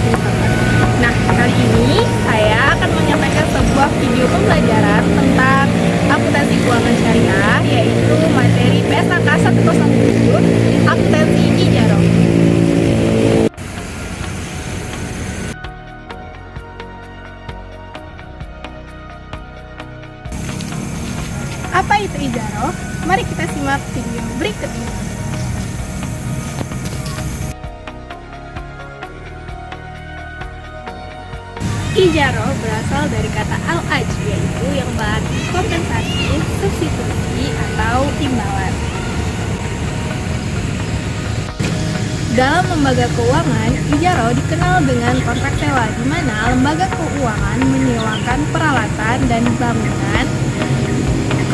2019. Nah, kali ini saya akan menyampaikan sebuah video pembelajaran tentang akuntansi keuangan syariah, yaitu materi PSAK 107, akuntansi Ijaro. Apa itu Ijaro? Mari kita simak video berikut ini. Ijaro berasal dari kata al-aj, yaitu yang berarti kompensasi, substitusi, atau imbalan. Dalam lembaga keuangan, Ijaro dikenal dengan kontrak sewa, di mana lembaga keuangan menyewakan peralatan dan bangunan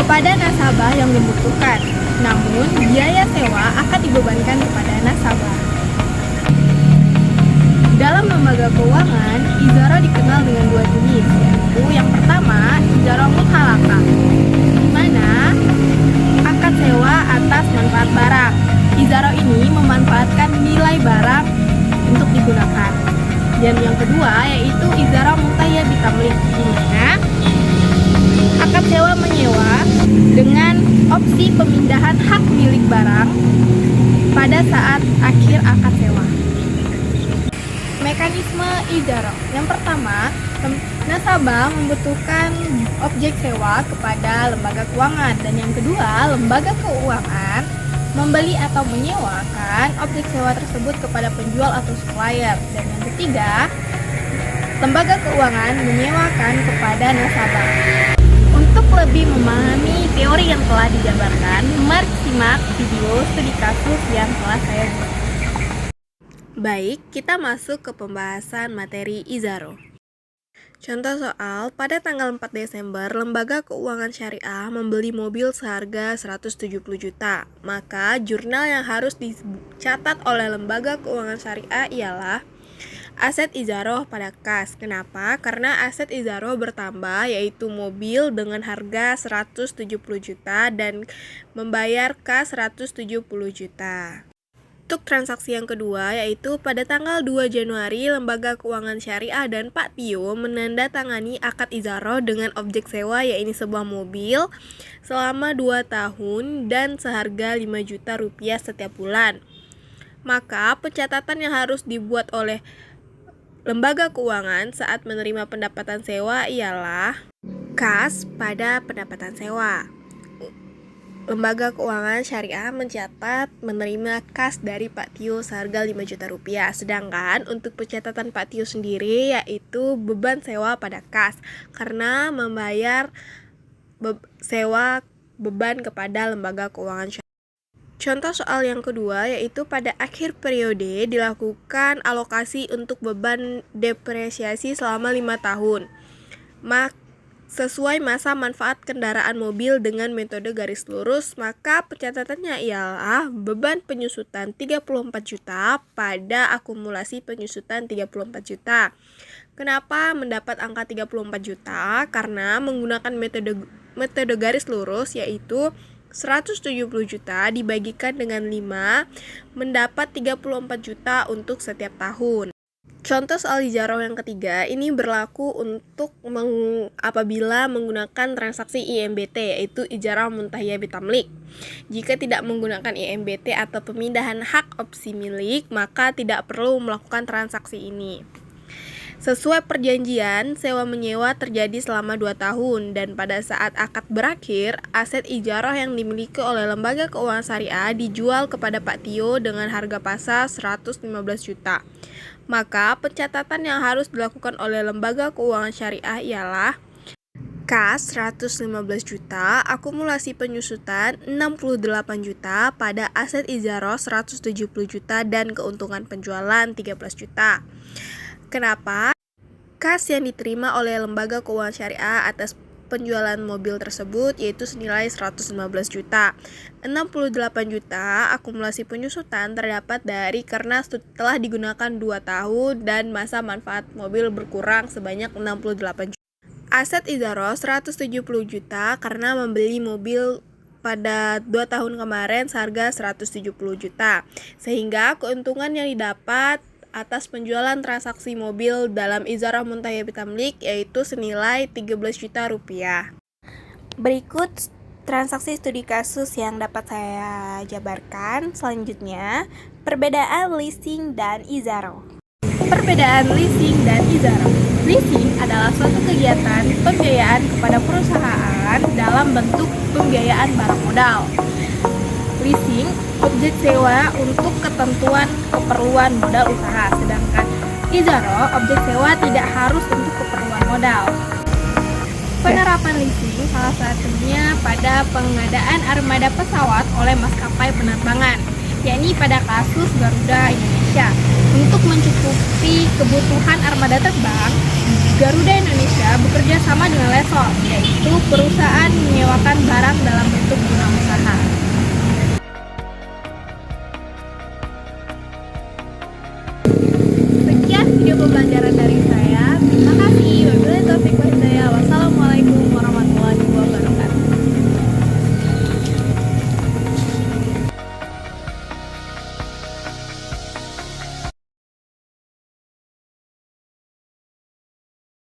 kepada nasabah yang membutuhkan. Namun, biaya sewa akan dibebankan kepada nasabah. Dalam lembaga keuangan, Ijaro dikenal dengan dua jenis, yaitu yang pertama, Ijaro Muthalaka, di mana akad sewa atas manfaat barang. Ijaro ini memanfaatkan nilai barang untuk digunakan. Dan yang kedua, yaitu Ijaro Muntahiyah Bitamlik, di mana akad sewa menyewa dengan opsi pemindahan hak milik barang pada saat akhir akad sewa. Mekanisme Ijaro. Yang pertama, nasabah membutuhkan objek sewa kepada lembaga keuangan, dan yang kedua, lembaga keuangan membeli atau menyewakan objek sewa tersebut kepada penjual atau supplier, dan yang ketiga, lembaga keuangan menyewakan kepada nasabah. Untuk lebih memahami teori yang telah dijabarkan, mari simak video studi kasus yang telah saya buat. Baik, kita masuk ke pembahasan materi Ijaro. Contoh soal, pada tanggal 4 Desember, Lembaga Keuangan Syariah membeli mobil seharga 170 juta. Maka, jurnal yang harus dicatat oleh Lembaga Keuangan Syariah ialah aset Ijaro pada kas. Kenapa? Karena aset Ijaro bertambah, yaitu mobil dengan harga 170 juta dan membayar kas 170 juta. Untuk transaksi yang kedua, yaitu pada tanggal 2 Januari, Lembaga Keuangan Syariah dan Pak Tio menandatangani akad Ijaro dengan objek sewa, yaitu sebuah mobil, selama 2 tahun dan seharga 5 juta rupiah setiap bulan. Maka, pencatatan yang harus dibuat oleh Lembaga Keuangan saat menerima pendapatan sewa ialah kas pada pendapatan sewa. Lembaga Keuangan Syariah mencatat menerima kas dari Pak Tio seharga 5 juta rupiah. Sedangkan untuk pencatatan Pak Tio sendiri yaitu beban sewa pada kas, karena membayar sewa beban kepada Lembaga Keuangan Syariah. Contoh soal yang kedua yaitu pada akhir periode dilakukan alokasi untuk beban depresiasi selama 5 tahun. Sesuai masa manfaat kendaraan mobil dengan metode garis lurus, maka pencatatannya ialah beban penyusutan 34 juta pada akumulasi penyusutan 34 juta. Kenapa mendapat angka 34 juta? Karena menggunakan metode garis lurus, yaitu 170 juta dibagikan dengan 5 mendapat 34 juta untuk setiap tahun. Contoh soal Ijaro yang ketiga, ini berlaku untuk apabila menggunakan transaksi IMBT, yaitu Ijaro Muntahiyah Bitamlik. Jika tidak menggunakan IMBT atau pemindahan hak opsi milik, maka tidak perlu melakukan transaksi ini. Sesuai perjanjian, sewa menyewa terjadi selama 2 tahun, dan pada saat akad berakhir, aset Ijaro yang dimiliki oleh Lembaga Keuangan Syariah dijual kepada Pak Tio dengan harga pasar 115 juta. Maka pencatatan yang harus dilakukan oleh Lembaga Keuangan Syariah ialah kas 115 juta, akumulasi penyusutan 68 juta pada aset Ijaro 170 juta dan keuntungan penjualan 13 juta. Kenapa? Kas yang diterima oleh Lembaga Keuangan Syariah atas penjualan mobil tersebut yaitu senilai 115 juta. 68 juta akumulasi penyusutan terdapat dari karena setelah digunakan 2 tahun dan masa manfaat mobil berkurang sebanyak 68 juta. Aset Ijaro 170 juta karena membeli mobil pada 2 tahun kemarin seharga 170 juta. Sehingga keuntungan yang didapat atas penjualan transaksi mobil dalam Izarah Muntahiya Bitamlik yaitu senilai 13 juta rupiah. Berikut transaksi studi kasus yang dapat saya jabarkan. Selanjutnya, perbedaan leasing dan izaro. Perbedaan leasing dan izaro. Leasing adalah suatu kegiatan pembiayaan kepada perusahaan dalam bentuk pembiayaan barang modal. Leasing objek sewa untuk ketentuan keperluan modal usaha, sedangkan izaro objek sewa tidak harus untuk keperluan modal. Penerapan leasing salah satunya pada pengadaan armada pesawat oleh maskapai penerbangan, yakni pada kasus Garuda Indonesia. Untuk mencukupi kebutuhan armada terbang, Garuda Indonesia bekerja sama dengan lessor, yaitu perusahaan menyewakan barang dalam bentuk